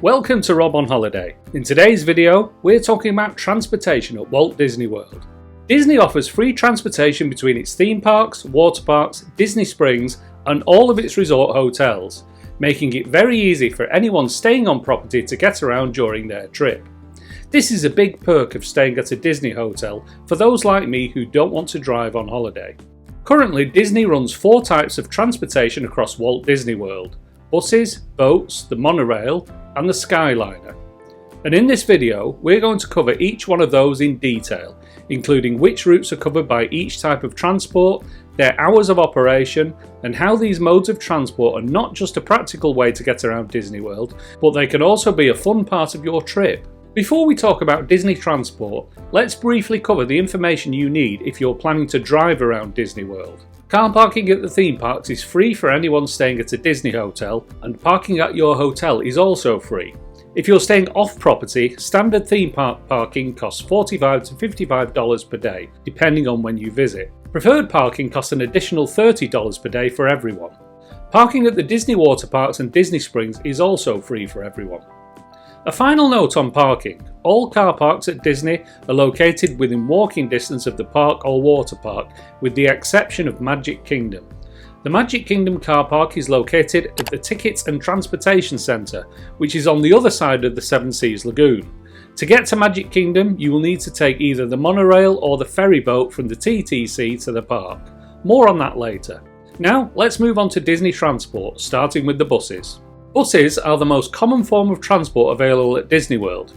Welcome to Rob on Holiday. In today's video, we're talking about transportation at Walt Disney World. Disney offers free transportation between its theme parks, water parks, Disney Springs, and all of its resort hotels, making it very easy for anyone staying on property to get around during their trip. This is a big perk of staying at a Disney hotel for those like me who don't want to drive on holiday. Currently, Disney runs 4 types of transportation across Walt Disney World: buses, boats, the monorail, and the Skyliner. And in this video, we're going to cover each one of those in detail, including which routes are covered by each type of transport, their hours of operation, and how these modes of transport are not just a practical way to get around Disney World, but they can also be a fun part of your trip. Before we talk about Disney transport, let's briefly cover the information you need if you're planning to drive around Disney World. Car parking at the theme parks is free for anyone staying at a Disney hotel, and parking at your hotel is also free. If you're staying off property, standard theme park parking costs $45 to $55 per day, depending on when you visit. Preferred parking costs an additional $30 per day for everyone. Parking at the Disney water parks and Disney Springs is also free for everyone. A final note on parking: all car parks at Disney are located within walking distance of the park or water park, with the exception of Magic Kingdom. The Magic Kingdom car park is located at the Tickets and Transportation Centre, which is on the other side of the Seven Seas Lagoon. To get to Magic Kingdom, you will need to take either the monorail or the ferry boat from the TTC to the park. More on that later. Now, let's move on to Disney transport, starting with the buses. Buses are the most common form of transport available at Disney World.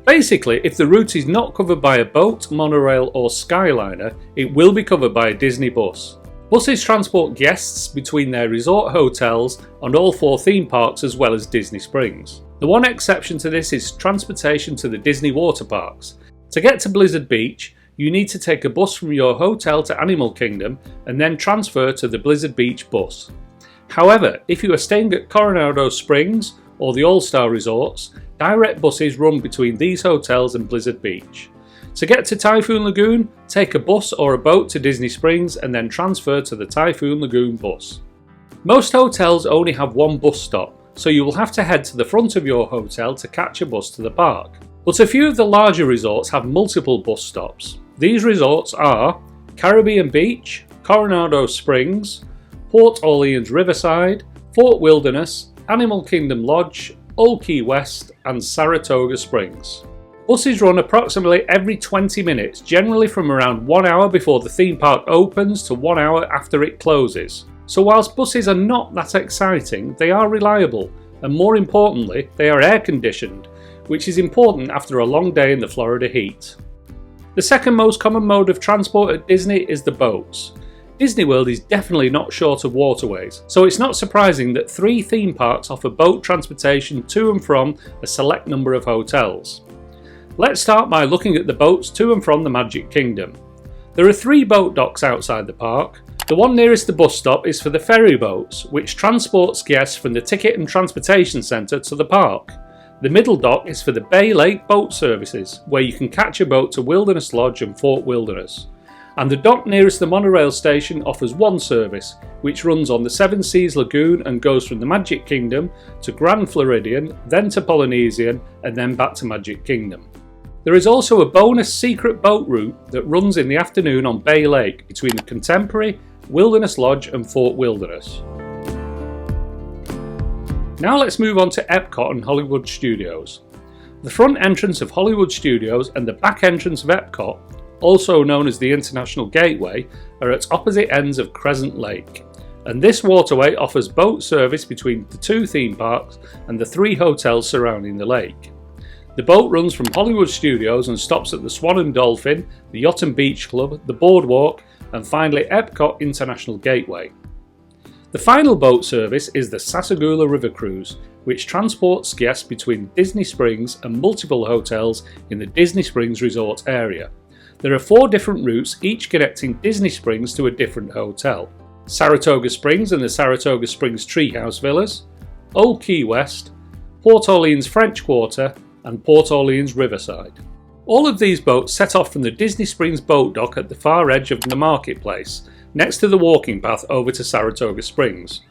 Basically, if the route is not covered by a boat, monorail or Skyliner, it will be covered by a Disney bus. Buses transport guests between their resort hotels and all 4 theme parks as well as Disney Springs. The one exception to this is transportation to the Disney water parks. To get to Blizzard Beach, you need to take a bus from your hotel to Animal Kingdom and then transfer to the Blizzard Beach bus. However, if you are staying at Coronado Springs or the All-Star Resorts, direct buses run between these hotels and Blizzard Beach. To get to Typhoon Lagoon, take a bus or a boat to Disney Springs and then transfer to the Typhoon Lagoon bus. Most hotels only have one bus stop, so you will have to head to the front of your hotel to catch a bus to the park. But a few of the larger resorts have multiple bus stops. These resorts are Caribbean Beach, Coronado Springs, Port Orleans Riverside, Fort Wilderness, Animal Kingdom Lodge, Old Key West, and Saratoga Springs. Buses run approximately every 20 minutes, generally from around 1 hour before the theme park opens to 1 hour after it closes. So whilst buses are not that exciting, they are reliable, and more importantly, they are air conditioned, which is important after a long day in the Florida heat. The second most common mode of transport at Disney is the boats. Disney World is definitely not short of waterways, so it's not surprising that 3 theme parks offer boat transportation to and from a select number of hotels. Let's start by looking at the boats to and from the Magic Kingdom. There are 3 boat docks outside the park. The one nearest the bus stop is for the ferry boats, which transports guests from the Ticket and Transportation Centre to the park. The middle dock is for the Bay Lake boat services, where you can catch a boat to Wilderness Lodge and Fort Wilderness. And the dock nearest the monorail station offers one service, which runs on the Seven Seas Lagoon and goes from the Magic Kingdom to Grand Floridian, then to Polynesian, and then back to Magic Kingdom. There is also a bonus secret boat route that runs in the afternoon on Bay Lake between the Contemporary, Wilderness Lodge and Fort Wilderness. Now let's move on to Epcot and Hollywood Studios. The front entrance of Hollywood Studios and the back entrance of Epcot, also known as the International Gateway, are at opposite ends of Crescent Lake, and this waterway offers boat service between the 2 theme parks and the 3 hotels surrounding the lake. The boat runs from Hollywood Studios and stops at the Swan and Dolphin, the Yacht and Beach Club, the Boardwalk, and finally Epcot International Gateway. The final boat service is the Sassagoula River Cruise, which transports guests between Disney Springs and multiple hotels in the Disney Springs resort area. There are 4 different routes, each connecting Disney Springs to a different hotel: Saratoga Springs and the Saratoga Springs Treehouse Villas, Old Key West, Port Orleans French Quarter, and Port Orleans Riverside. All of these boats set off from the Disney Springs boat dock at the far edge of the marketplace, next to the walking path over to Saratoga Springs.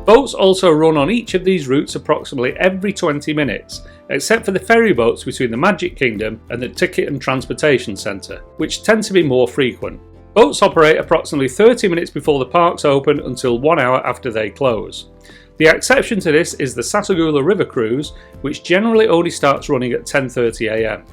Boats also run on each of these routes approximately every 20 minutes, except for the ferry boats between the Magic Kingdom and the Ticket and Transportation Centre, which tend to be more frequent. Boats operate approximately 30 minutes before the parks open until 1 hour after they close. The exception to this is the Sasagula River Cruise, which generally only starts running at 10:30 am.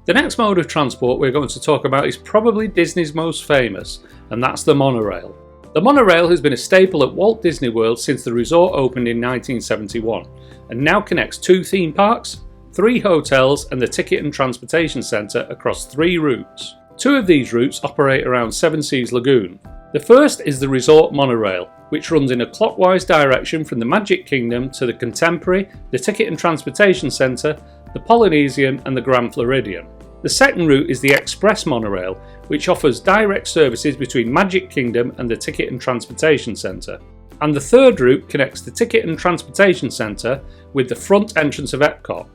The next mode of transport we're going to talk about is probably Disney's most famous, and that's the monorail. The monorail has been a staple at Walt Disney World since the resort opened in 1971, and now connects 2 theme parks, 3 hotels and the Ticket and Transportation Centre across 3 routes. 2 of these routes operate around Seven Seas Lagoon. The first is the resort monorail, which runs in a clockwise direction from the Magic Kingdom to the Contemporary, the Ticket and Transportation Centre, the Polynesian and the Grand Floridian. The second route is the express monorail, which offers direct services between Magic Kingdom and the Ticket and Transportation Centre. And the third route connects the Ticket and Transportation Centre with the front entrance of Epcot.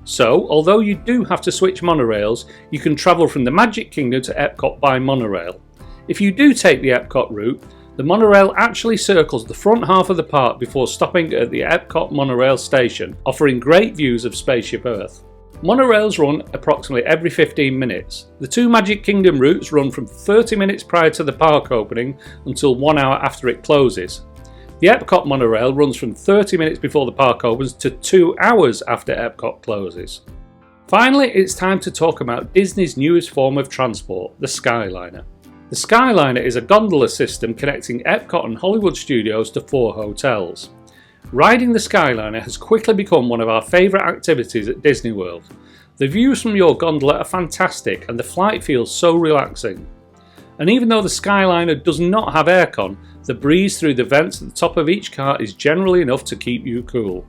So, although you do have to switch monorails, you can travel from the Magic Kingdom to Epcot by monorail. If you do take the Epcot route, the monorail actually circles the front half of the park before stopping at the Epcot monorail station, offering great views of Spaceship Earth. Monorails run approximately every 15 minutes. The 2 Magic Kingdom routes run from 30 minutes prior to the park opening until 1 hour after it closes. The Epcot monorail runs from 30 minutes before the park opens to 2 hours after Epcot closes. Finally, it's time to talk about Disney's newest form of transport, the Skyliner. The Skyliner is a gondola system connecting Epcot and Hollywood Studios to 4 hotels. Riding the Skyliner has quickly become one of our favourite activities at Disney World. The views from your gondola are fantastic and the flight feels so relaxing. And even though the Skyliner does not have aircon, the breeze through the vents at the top of each car is generally enough to keep you cool.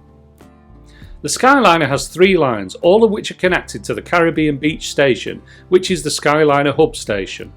The Skyliner has 3 lines, all of which are connected to the Caribbean Beach Station, which is the Skyliner hub station.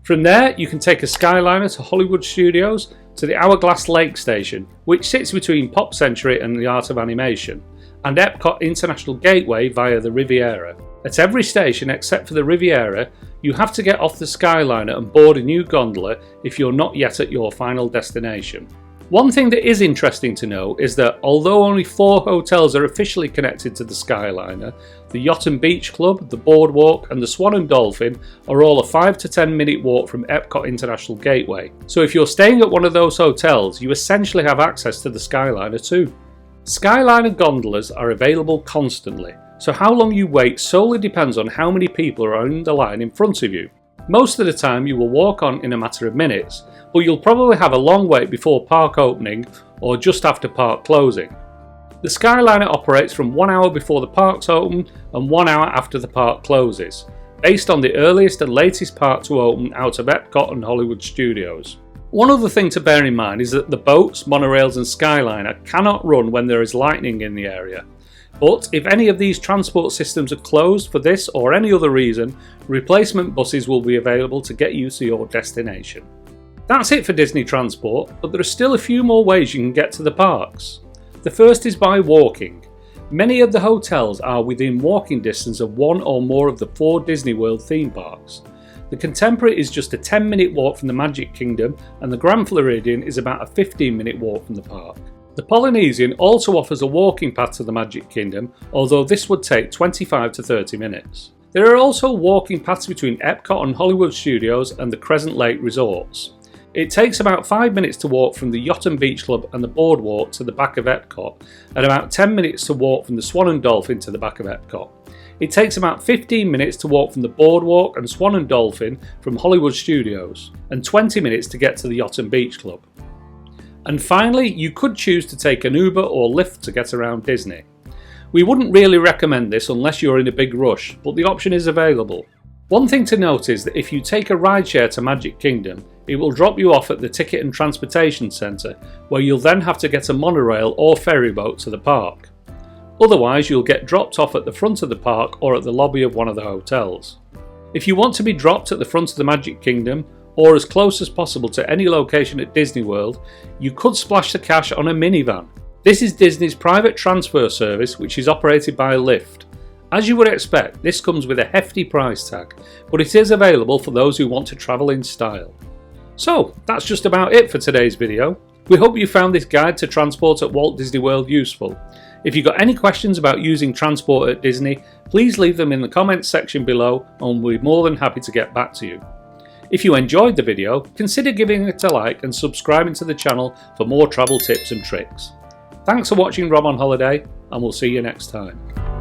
From there, you can take a Skyliner to Hollywood Studios to the Hourglass Lake Station, which sits between Pop Century and the Art of Animation, and Epcot International Gateway via the Riviera. At every station except for the Riviera, you have to get off the Skyliner and board a new gondola if you're not yet at your final destination. One thing that is interesting to know is that although only 4 hotels are officially connected to the Skyliner, the Yacht and Beach Club, the Boardwalk and the Swan and Dolphin are all a 5 to 10 minute walk from Epcot International Gateway. So if you're staying at one of those hotels, you essentially have access to the Skyliner too. Skyliner gondolas are available constantly, so how long you wait solely depends on how many people are on the line in front of you. Most of the time you will walk on in a matter of minutes, but you'll probably have a long wait before park opening or just after park closing. The Skyliner operates from 1 hour before the parks open and 1 hour after the park closes, based on the earliest and latest park to open out of Epcot and Hollywood Studios. One other thing to bear in mind is that the boats, monorails and Skyliner cannot run when there is lightning in the area. But if any of these transport systems are closed for this or any other reason, replacement buses will be available to get you to your destination. That's it for Disney Transport, but there are still a few more ways you can get to the parks. The first is by walking. Many of the hotels are within walking distance of one or more of the 4 Disney World theme parks. The Contemporary is just a 10-minute walk from the Magic Kingdom and the Grand Floridian is about a 15-minute walk from the park. The Polynesian also offers a walking path to the Magic Kingdom, although this would take 25 to 30 minutes. There are also walking paths between Epcot and Hollywood Studios and the Crescent Lake resorts. It takes about 5 minutes to walk from the Yacht and Beach Club and the Boardwalk to the back of Epcot, and about 10 minutes to walk from the Swan and Dolphin to the back of Epcot. It takes about 15 minutes to walk from the Boardwalk and Swan and Dolphin from Hollywood Studios, and 20 minutes to get to the Yacht and Beach Club. And finally, you could choose to take an Uber or Lyft to get around Disney. We wouldn't really recommend this unless you're in a big rush, but the option is available. One thing to note is that if you take a rideshare to Magic Kingdom, it will drop you off at the Ticket and Transportation Centre, where you'll then have to get a monorail or ferry boat to the park. Otherwise, you'll get dropped off at the front of the park or at the lobby of one of the hotels. If you want to be dropped at the front of the Magic Kingdom, or as close as possible to any location at Disney World, you could splash the cash on a minivan. This is Disney's private transfer service, which is operated by Lyft. As you would expect, this comes with a hefty price tag, but it is available for those who want to travel in style. So, that's just about it for today's video. We hope you found this guide to transport at Walt Disney World useful. If you've got any questions about using transport at Disney, please leave them in the comments section below and we'll be more than happy to get back to you. If you enjoyed the video, consider giving it a like and subscribing to the channel for more travel tips and tricks. Thanks for watching Rob on Holiday, and we'll see you next time.